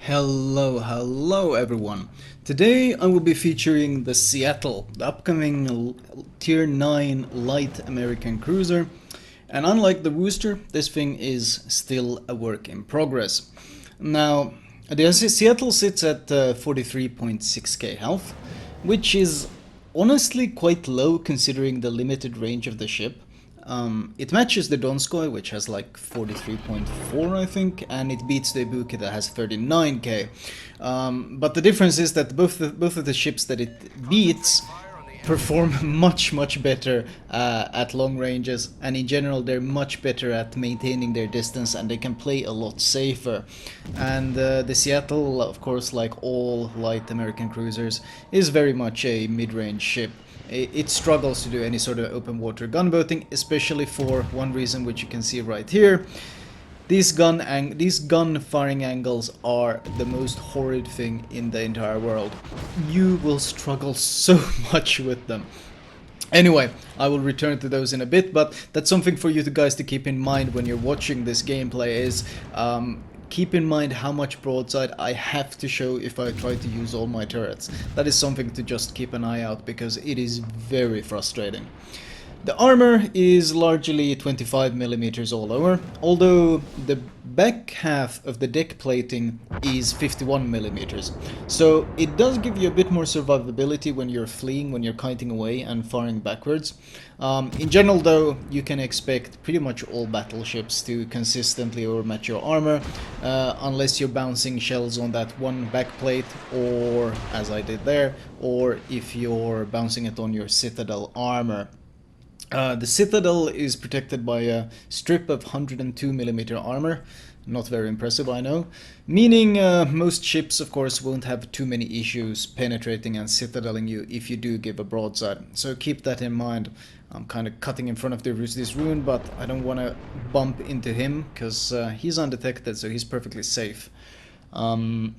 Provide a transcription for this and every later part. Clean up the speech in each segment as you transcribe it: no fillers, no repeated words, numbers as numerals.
Hello everyone. Today I will be featuring the Seattle, the upcoming Tier 9 light American cruiser. And unlike the Wooster, this thing is still a work in progress. Now, the Seattle sits at 43.6k health, which is honestly quite low considering the limited range of the ship. It matches the Donskoy, which has like 43.4, I think, and it beats the Ibuki that has 39k. But the difference is that both of the ships that it beats perform much better at long ranges, and in general they're much better at maintaining their distance, and they can play a lot safer. And the Seattle, of course, like all light American cruisers, is very much a mid-range ship. It struggles to do any sort of open water gunboating, especially for one reason which you can see right here. These gun firing angles are the most horrid thing in the entire world. You will struggle so much with them. Anyway, I will return to those in a bit, but that's something for you guys to keep in mind when you're watching this gameplay is keep in mind how much broadside I have to show if I try to use all my turrets. That is something to just keep an eye out because it is very frustrating. The armor is largely 25mm all over, although the back half of the deck plating is 51mm. So it does give you a bit more survivability when you're fleeing, when you're kiting away and firing backwards. In general though, you can expect pretty much all battleships to consistently overmatch your armor, unless you're bouncing shells on that one backplate, or as I did there, or if you're bouncing it on your Citadel armor. The Citadel is protected by a strip of 102mm armor, not very impressive I know, meaning most ships of course won't have too many issues penetrating and citadeling you if you do give a broadside, so keep that in mind. I'm kind of cutting in front of this rune, but I don't want to bump into him because he's undetected, so he's perfectly safe. The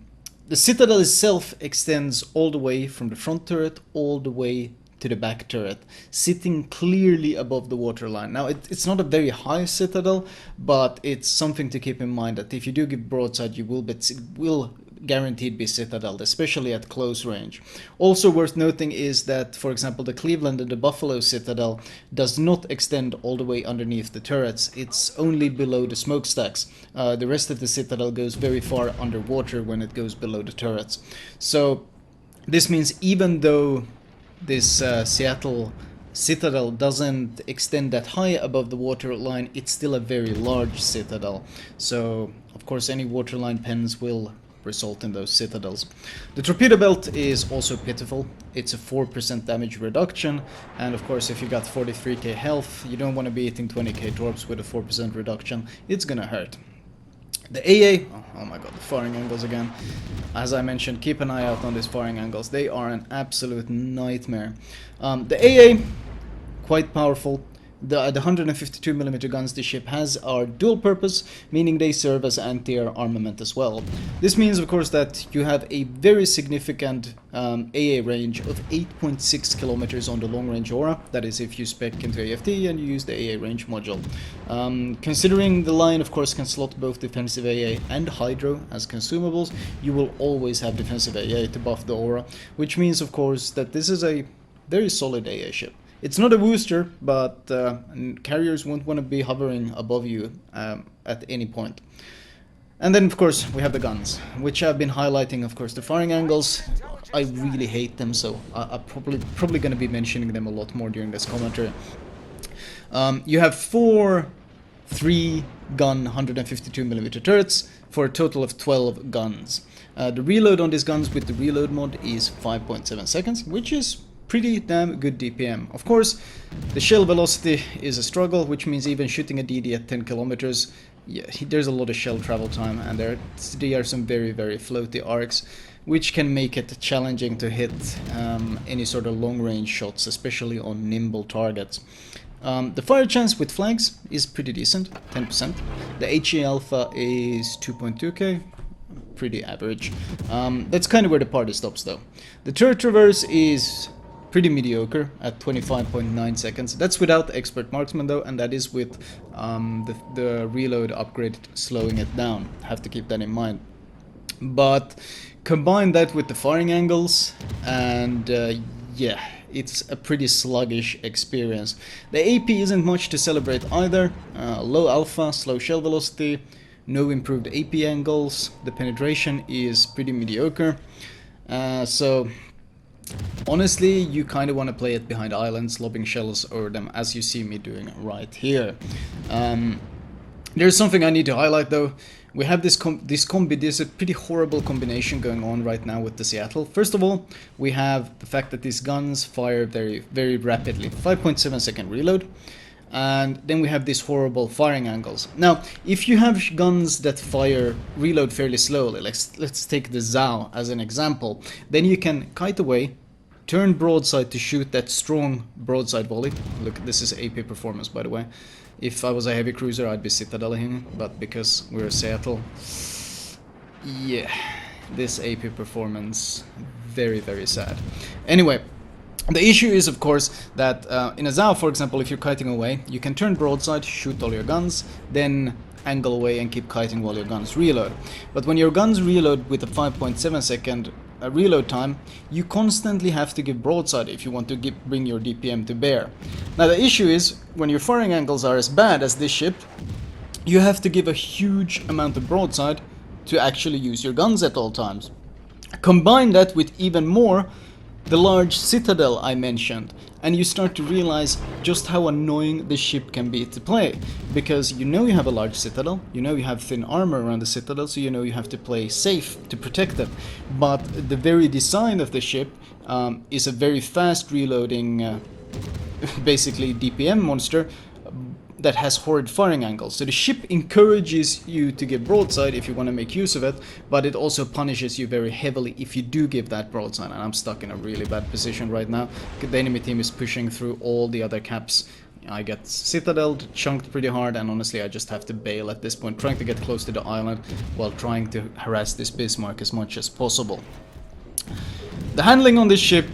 Citadel itself extends all the way from the front turret all the way to the back turret, sitting clearly above the waterline. Now it's not a very high Citadel, but it's something to keep in mind that if you do give broadside, you will guaranteed be Citadeled, especially at close range. Also worth noting is that, for example, the Cleveland and the Buffalo Citadel does not extend all the way underneath the turrets. It's only below the smokestacks. The rest of the Citadel goes very far underwater when it goes below the turrets. So this means even though this Seattle Citadel doesn't extend that high above the waterline, it's still a very large Citadel. So, of course, any waterline pens will result in those Citadels. The torpedo belt is also pitiful. It's a 4% damage reduction, and of course, if you got 43k health, you don't want to be eating 20k torps with a 4% reduction. It's gonna hurt. The AA, oh my god, the firing angles again. As I mentioned, keep an eye out on these firing angles. They are an absolute nightmare. The AA, quite powerful. The 152mm guns the ship has are dual purpose, meaning they serve as anti-air armament as well. This means, of course, that you have a very significant AA range of 8.6 kilometers on the long-range aura. That is if you spec into AFT and you use the AA range module. Considering the line, of course, can slot both defensive AA and Hydro as consumables, you will always have defensive AA to buff the aura, which means, of course, that this is a very solid AA ship. It's not a Wooster, but carriers won't want to be hovering above you at any point. And then, of course, we have the guns, which I've been highlighting. Of course, the firing angles, I really hate them, so I'm probably going to be mentioning them a lot more during this commentary. You have 4 3-gun 152mm turrets for a total of 12 guns. The reload on these guns with the reload mod is 5.7 seconds, which is pretty damn good DPM. Of course, the shell velocity is a struggle, which means even shooting a DD at 10 kilometers, yeah, there's a lot of shell travel time, and there are some very floaty arcs, which can make it challenging to hit any sort of long-range shots, especially on nimble targets. The fire chance with flags is pretty decent, 10%. The HE alpha is 2.2k, pretty average. That's kind of where the party stops though. The turret traverse is pretty mediocre at 25.9 seconds. That's without expert marksman though, and that is with the reload upgrade slowing it down. Have to keep that in mind. But combine that with the firing angles, and yeah, it's a pretty sluggish experience. The AP isn't much to celebrate either. Low alpha, slow shell velocity, no improved AP angles. The penetration is pretty mediocre. So honestly, you kind of want to play it behind islands, lobbing shells over them, as you see me doing right here. There's something I need to highlight though. We have this there's a pretty horrible combination going on right now with the Seattle. First of all, we have the fact that these guns fire very, very rapidly, 5.7 second reload. And then we have these horrible firing angles. Now, if you have guns that reload fairly slowly, let's take the Zao as an example, then you can kite away, turn broadside to shoot that strong broadside volley. Look, this is AP performance, by the way. If I was a heavy cruiser, I'd be Citadel here, but because we're Seattle, yeah, this AP performance, very, very sad. Anyway, the issue is, of course, that in a Zao, for example, if you're kiting away, you can turn broadside, shoot all your guns, then angle away and keep kiting while your guns reload. But when your guns reload with a 5.7 second reload time, you constantly have to give broadside if you want to bring your DPM to bear. Now the issue is, when your firing angles are as bad as this ship, you have to give a huge amount of broadside to actually use your guns at all times. Combine that with even more the large Citadel I mentioned, and you start to realize just how annoying the ship can be to play. Because you know you have a large Citadel, you know you have thin armor around the Citadel, so you know you have to play safe to protect them. But the very design of the ship is a very fast reloading, basically DPM monster, that has horrid firing angles. So the ship encourages you to give broadside if you want to make use of it, but it also punishes you very heavily if you do give that broadside. And I'm stuck in a really bad position right now. The enemy team is pushing through all the other caps. I get Citadel chunked pretty hard, and honestly I just have to bail at this point, trying to get close to the island while trying to harass this Bismarck as much as possible. The handling on this ship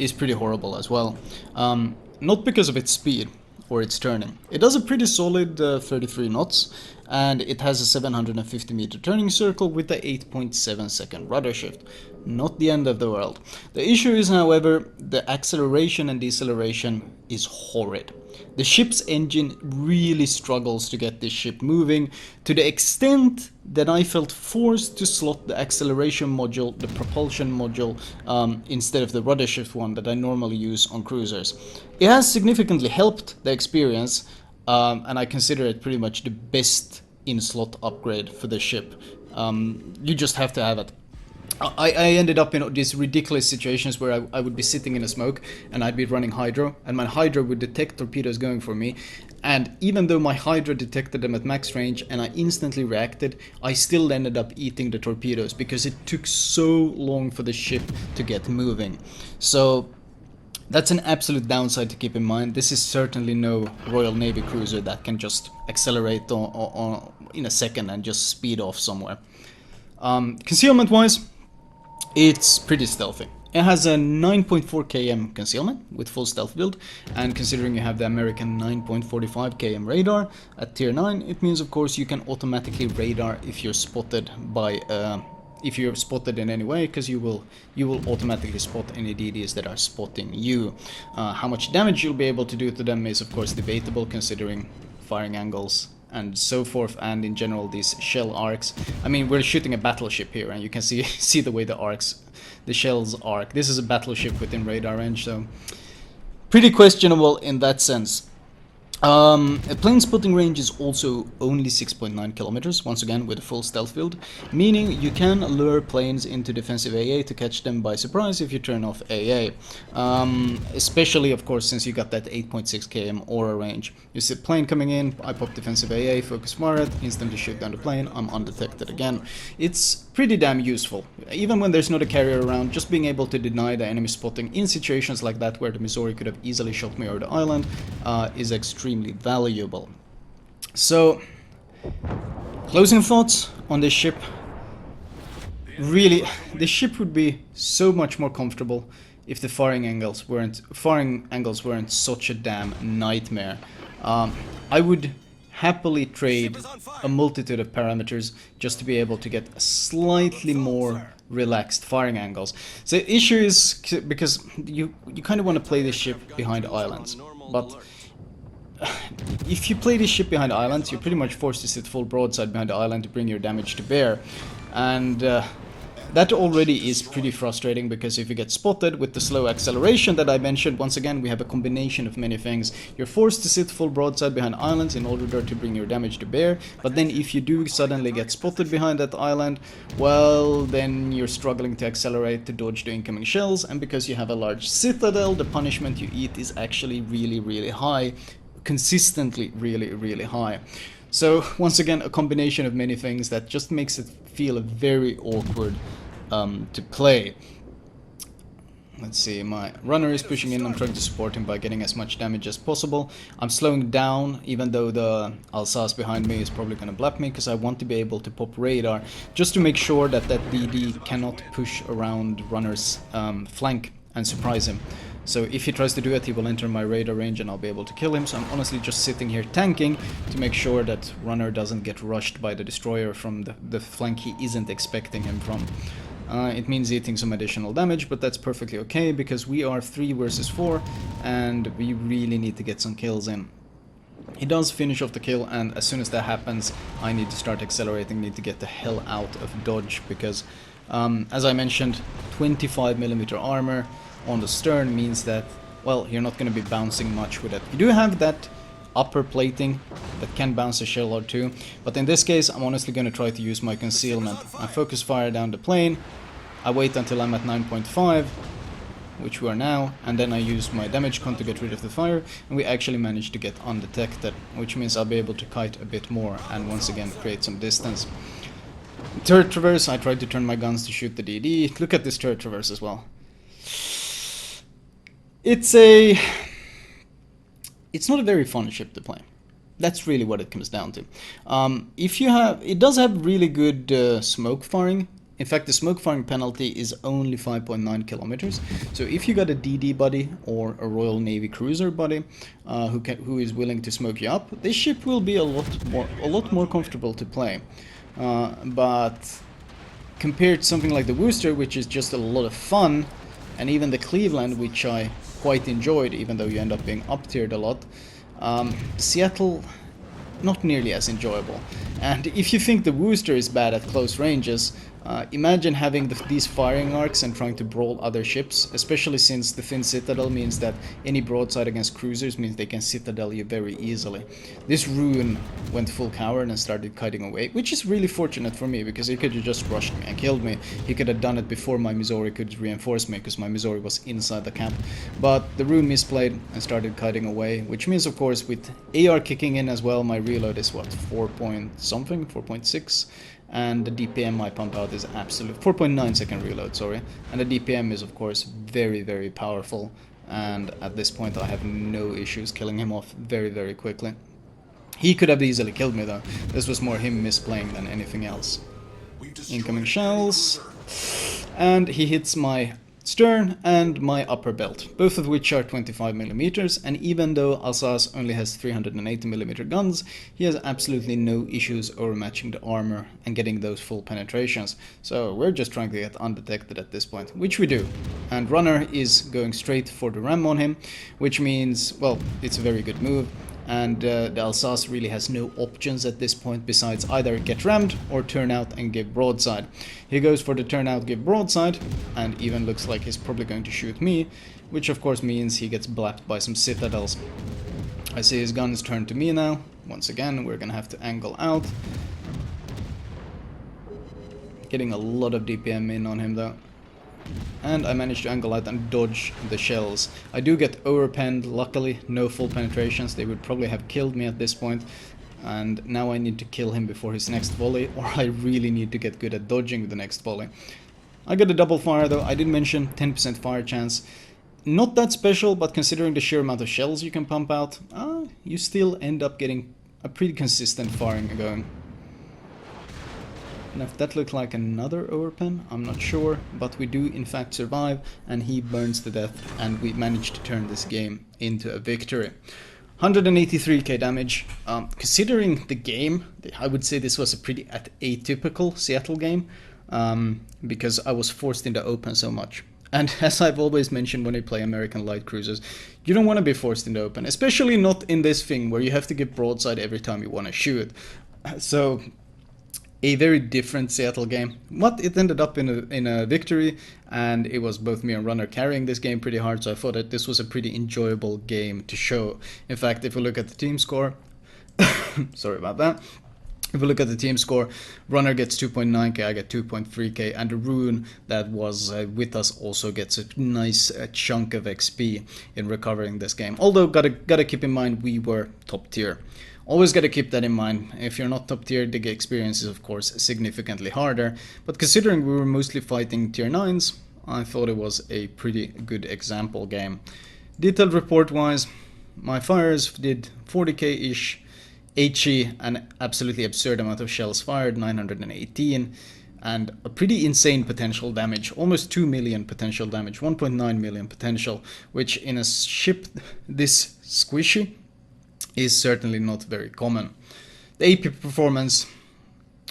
is pretty horrible as well. Not because of its speed or its turning. It does a pretty solid 33 knots, and it has a 750 meter turning circle with a 8.7 second rudder shift. Not the end of the world. The issue is, however, the acceleration and deceleration is horrid. The ship's engine really struggles to get this ship moving, to the extent that I felt forced to slot the acceleration module, the propulsion module, instead of the rudder shift one that I normally use on cruisers. It has significantly helped the experience, and I consider it pretty much the best in-slot upgrade for the ship. You just have to have it. I ended up in these ridiculous situations where I would be sitting in a smoke and I'd be running hydro, and my hydro would detect torpedoes going for me, and even though my hydro detected them at max range and I instantly reacted, I still ended up eating the torpedoes because it took so long for the ship to get moving. So that's an absolute downside to keep in mind. This is certainly no Royal Navy cruiser that can just accelerate in a second and just speed off somewhere. Concealment wise, it's pretty stealthy. It has a 9.4 km concealment with full stealth build, and considering you have the American 9.45 km radar at tier 9, it means of course you can automatically radar if you're spotted by if you're spotted in any way, because you will automatically spot any DDs that are spotting you. How much damage you'll be able to do to them is of course debatable, considering firing angles and so forth, and in general these shell arcs. I mean, we're shooting a battleship here, and you can see the way the shells arc. This is a battleship within radar range, so pretty questionable in that sense. A plane spotting range is also only 6.9 kilometers, once again with a full stealth build, meaning you can lure planes into defensive AA to catch them by surprise if you turn off AA. Especially, of course, since you got that 8.6 km aura range. You see a plane coming in, I pop defensive AA, focus fire it, instantly shoot down the plane, I'm undetected again. It's pretty damn useful. Even when there's not a carrier around, just being able to deny the enemy spotting in situations like that where the Missouri could have easily shot me over the island is extremely valuable. So, closing thoughts on this ship. Really, the ship would be so much more comfortable if the firing angles weren't such a damn nightmare. I would happily trade a multitude of parameters just to be able to get slightly more relaxed firing angles. So the issue is because you kind of want to play this ship behind islands, but if you play this ship behind islands, you're pretty much forced to sit full broadside behind the island to bring your damage to bear, and that already is pretty frustrating, because if you get spotted with the slow acceleration that I mentioned, once again we have a combination of many things. You're forced to sit full broadside behind islands in order to bring your damage to bear, but then if you do suddenly get spotted behind that island, well, then you're struggling to accelerate to dodge the incoming shells, and because you have a large citadel, the punishment you eat is actually really high, consistently really high. So once again, a combination of many things that just makes it feel very awkward to play. Let's see, my runner is pushing in. I'm trying to support him by getting as much damage as possible. I'm slowing down, even though the Alsace behind me is probably going to blap me, because I want to be able to pop radar, just to make sure that that DD cannot push around runner's flank and surprise him. So if he tries to do it, he will enter my radar range and I'll be able to kill him. So I'm honestly just sitting here tanking to make sure that runner doesn't get rushed by the destroyer from the flank he isn't expecting him from. It means eating some additional damage, but that's perfectly okay, because we are 3 versus 4 and we really need to get some kills in. He does finish off the kill, and as soon as that happens, I need to start accelerating, need to get the hell out of dodge, because as I mentioned, 25mm armor on the stern means that, well, you're not going to be bouncing much with it. You do have that upper plating that can bounce a shell or two, but in this case I'm honestly going to try to use my concealment. I focus fire down the plane, I wait until I'm at 9.5, which we are now, and then I use my damage con to get rid of the fire, and we actually managed to get undetected, which means I'll be able to kite a bit more and once again create some distance. Turret traverse, I tried to turn my guns to shoot the DD. Look at this turret traverse as well. It's not a very fun ship to play. That's really what it comes down to. It does have really good smoke firing. In fact, the smoke firing penalty is only 5.9 kilometers. So if you got a DD buddy or a Royal Navy cruiser buddy who is willing to smoke you up, this ship will be a lot more comfortable to play. But compared to something like the Worcester, which is just a lot of fun, and even the Cleveland, which I quite enjoyed, even though you end up being up-tiered a lot, Seattle, not nearly as enjoyable. And if you think the Worcester is bad at close ranges, imagine having these firing arcs and trying to brawl other ships, especially since the thin Citadel means that any broadside against cruisers means they can Citadel you very easily. This Ruin went full coward and started kiting away, which is really fortunate for me, because he could have just rushed me and killed me. He could have done it before my Missouri could reinforce me, because my Missouri was inside the camp. But the Ruin misplayed and started kiting away, which means, of course, with AR kicking in as well, my reload is what, 4 point something, 4.6? And the DPM I pump out is absolute 4.9 second reload, sorry, and the DPM is of course very powerful, and at this point I have no issues killing him off very quickly. He could have easily killed me though. This was more him misplaying than anything else. Incoming shells, and he hits my stern and my upper belt, both of which are 25mm, and even though Alsace only has 380mm guns, he has absolutely no issues overmatching the armor and getting those full penetrations. So we're just trying to get undetected at this point, which we do. And runner is going straight for the ram on him, which means, well, it's a very good move. And the Alsace really has no options at this point besides either get rammed or turn out and give broadside. He goes for the turn out, give broadside, and even looks like he's probably going to shoot me, which of course means he gets blapped by some Citadels. I see his gun is turned to me now. Once again, we're gonna have to angle out. Getting a lot of DPM in on him though. And I managed to angle out and dodge the shells. I do get overpenned, luckily no full penetrations. They would probably have killed me at this point. And now I need to kill him before his next volley, or I really need to get good at dodging the next volley. I got a double fire though. I did mention 10% fire chance. Not that special, but considering the sheer amount of shells you can pump out, you still end up getting a pretty consistent firing going. And if that looked like another overpen, I'm not sure, but we do in fact survive, and he burns to death, and we managed to turn this game into a victory. 183k damage. Considering the game, I would say this was a pretty atypical Seattle game, because I was forced into open so much. And as I've always mentioned when I play American light cruisers, you don't want to be forced into open, especially not in this thing where you have to give broadside every time you want to shoot. So a very different Seattle game. But it ended up in a victory, and it was both me and Runner carrying this game pretty hard, so I thought that this was a pretty enjoyable game to show. In fact, if we look at the team score, sorry about that. If we look at the team score, Runner gets 2.9k, I get 2.3k, and the Rune that was with us also gets a nice chunk of XP in recovering this game. Although, gotta keep in mind, we were top tier. Always gotta keep that in mind. If you're not top tier, the experience is of course significantly harder. But considering we were mostly fighting tier 9s, I thought it was a pretty good example game. Detailed report wise, my fires did 40k-ish. HE, an absolutely absurd amount of shells fired, 918, and a pretty insane potential damage, almost 2 million potential damage, 1.9 million potential, which in a ship this squishy is certainly not very common. The AP performance,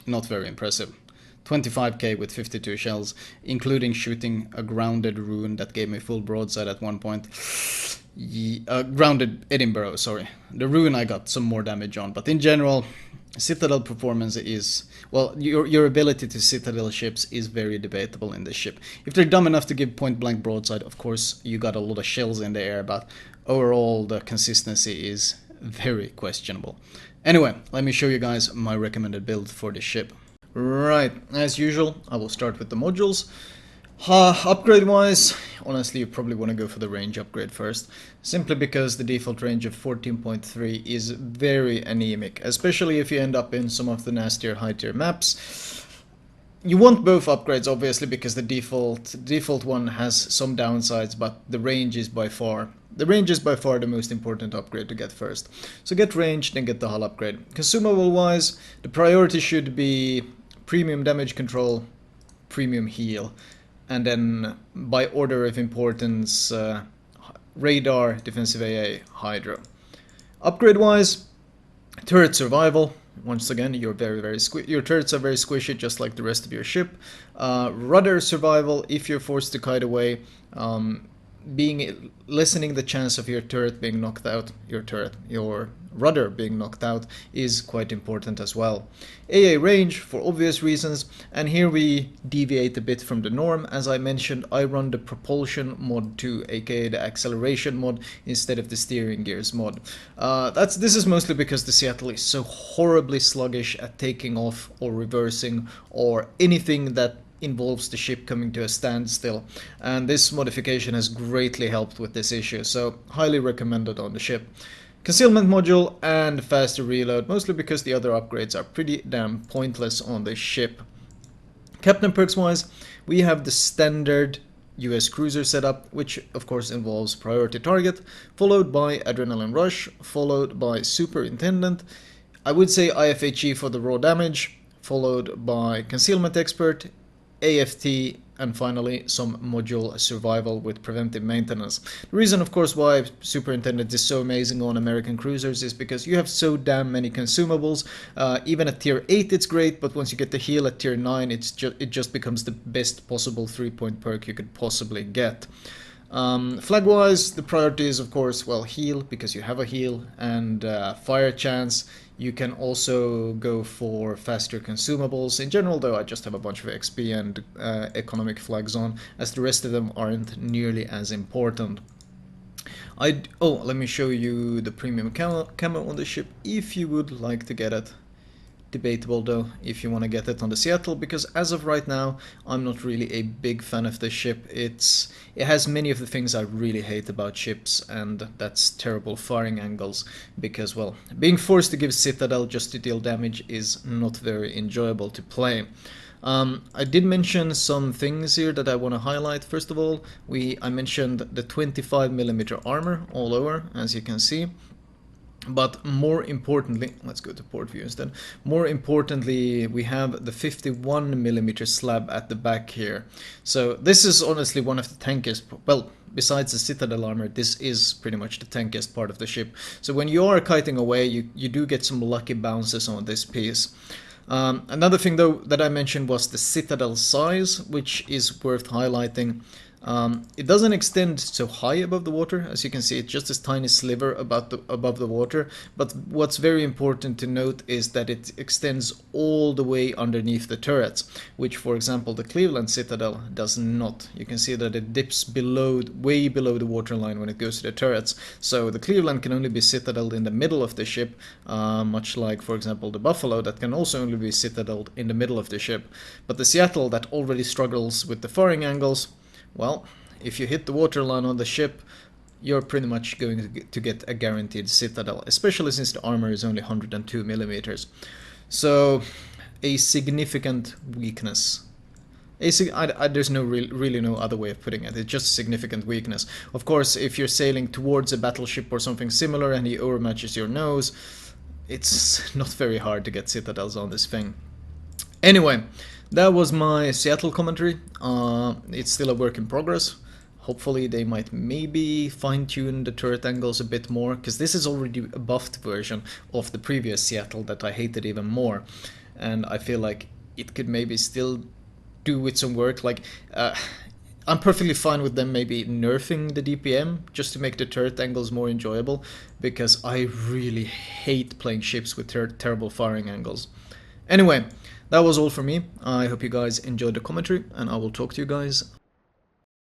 not very impressive. 25k with 52 shells, including shooting a grounded Rune that gave me full broadside at one point. Grounded Edinburgh, sorry. The Rune I got some more damage on, but in general, Citadel performance is, well, your ability to Citadel ships is very debatable in this ship. If they're dumb enough to give point blank broadside, of course you got a lot of shells in the air, but overall the consistency is very questionable. Anyway, let me show you guys my recommended build for this ship. Right, as usual, I will start with the modules. Upgrade wise, honestly you probably want to go for the range upgrade first, simply because the default range of 14.3 is very anemic, especially if you end up in some of the nastier high tier maps. You want both upgrades obviously, because the default one has some downsides, but the range is by far the most important upgrade to get first. So get range, then get the hull upgrade. Consumable wise, the priority should be premium damage control, premium heal, and then by order of importance, radar, defensive AA, hydro. Upgrade wise, turret survival. Once again, your turrets are very squishy, just like the rest of your ship. Rudder survival, if you're forced to kite away, lessening the chance of your turret being knocked out, your rudder being knocked out, is quite important as well. AA range, for obvious reasons, and here we deviate a bit from the norm. As I mentioned, I run the propulsion mod 2, aka the acceleration mod, instead of the steering gears mod. This is mostly because the Seattle is so horribly sluggish at taking off or reversing or anything that involves the ship coming to a standstill, and this modification has greatly helped with this issue, so highly recommended on the ship. Concealment module and faster reload, mostly because the other upgrades are pretty damn pointless on this ship. Captain perks wise, we have the standard US cruiser setup, which of course involves priority target, followed by adrenaline rush, followed by superintendent. I would say IFHE for the raw damage, followed by concealment expert, AFT, and finally some module survival with preventive maintenance. The reason of course why Superintendent is so amazing on American cruisers is because you have so damn many consumables. Even at tier 8 it's great, but once you get the heal at tier 9 it just becomes the best possible 3-point perk you could possibly get. Flag wise, the priority is of course, well, heal, because you have a heal, and fire chance. You can also go for faster consumables. In general though, I just have a bunch of XP and economic flags on, as the rest of them aren't nearly as important. Let me show you the premium camo on the ship if you would like to get it. Debatable though if you want to get it on the Seattle, because as of right now I'm not really a big fan of this ship. It has many of the things I really hate about ships, and that's terrible firing angles, because, well, being forced to give Citadel just to deal damage is not very enjoyable to play. I did mention some things here that I want to highlight. First of all, I mentioned the 25mm armor all over, as you can see. But more importantly, let's go to port view instead. More importantly, we have the 51mm slab at the back here. So this is honestly one of the tankiest, well, besides the Citadel armor, this is pretty much the tankiest part of the ship. So when you are kiting away, you do get some lucky bounces on this piece. Another thing though that I mentioned was the Citadel size, which is worth highlighting. It doesn't extend so high above the water, as you can see, it's just this tiny sliver above the water, but what's very important to note is that it extends all the way underneath the turrets, which for example the Cleveland Citadel does not. You can see that it dips below, way below the waterline when it goes to the turrets, so the Cleveland can only be citadeled in the middle of the ship, much like for example the Buffalo that can also only be citadeled in the middle of the ship, but the Seattle that already struggles with the firing angles, well, if you hit the waterline on the ship, you're pretty much going to get a guaranteed Citadel, especially since the armor is only 102mm. So, a significant weakness. There's really no other way of putting it. It's just a significant weakness. Of course, if you're sailing towards a battleship or something similar and he overmatches your nose, it's not very hard to get Citadels on this thing. Anyway, that was my Seattle commentary. It's still a work in progress. Hopefully they might maybe fine-tune the turret angles a bit more, because this is already a buffed version of the previous Seattle that I hated even more. And I feel like it could maybe still do with some work. Like, I'm perfectly fine with them maybe nerfing the DPM just to make the turret angles more enjoyable, because I really hate playing ships with terrible firing angles. Anyway, that was all for me. I hope you guys enjoyed the commentary, and I will talk to you guys